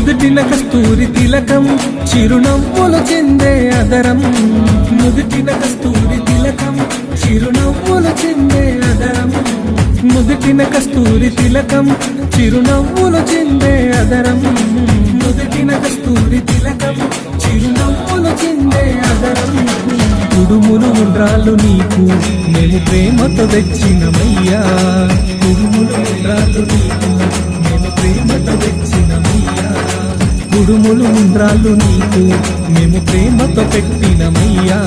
నుదుటిన కస్తూరి తిలకం చిరునవ్వులు చెందే అదరం నుదుటిన కస్తూరి తిలకం చిరునవ్వులు చెందే అదరం నుదుటిన కస్తూరి తిలకం చిరునవ్వులు చెందే అదరం నుదుటిన కస్తూరి తిలకం చిరునవ్వులు చెందే అదరం కుడుములు ఉండ్రాళ్ళు నీకు మేము ప్రేమతో తెచ్చినమయ్యా కుడుములు ఉండ్రాళ్ళు నీకు మేము ప్రేమతో తెచ్చినమయ్యా కుడుములు ఉండ్రాళ్ళు నీకు మేము ప్రేమతో పెట్టినమయ్యా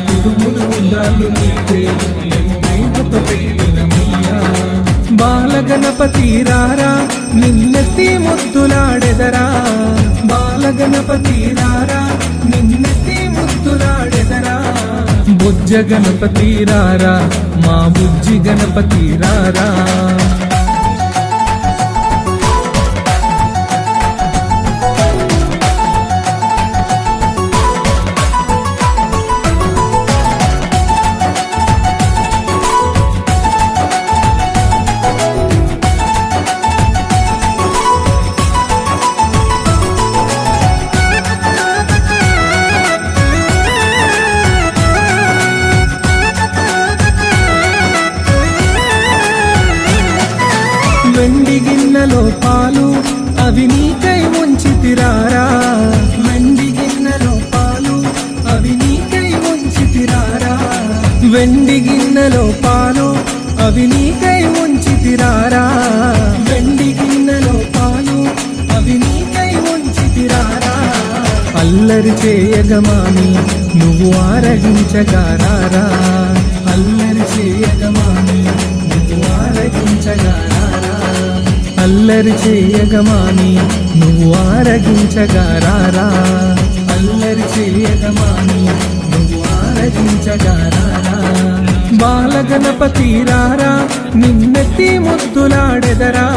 కుడుములు ఉండ్రాళ్ళు నీకు మేము ప్రేమతో పెట్టినమయ్యా బాలగణపతి రారా నిన్నెత్తి ముద్దులాడెదరా బాలగణపతి రారా నిన్నెత్తి ముద్దులాడెదరా బుజ్జ గణపతి రారా మా బుజ్జి గణపతి రారా వెండి గిన్నెలో పాలు అవి నీకై ఉంచితిరారా వెండి గిన్నెలో పాలు అవి నీకై ఉంచితిరారా వెండి గిన్నెలో పాలు అవి నీకై ఉంచితిరారా వెండి గిన్నెలో పాలు అవి నీకై ఉంచితిరారా అల్లరి చేయగమాని నువ్వు ఆరగించగారారా అల్లరి చేయగమాని నువ్వు ఆరగించగారారా అల్లరి చేయగమాని నువ్వు ఆరగించగారారా అల్లరి చేయగమాని నువ్వు ఆరగించగారారా బాలగణపతి రారా నిన్నెత్తి ముద్దులాడెదరా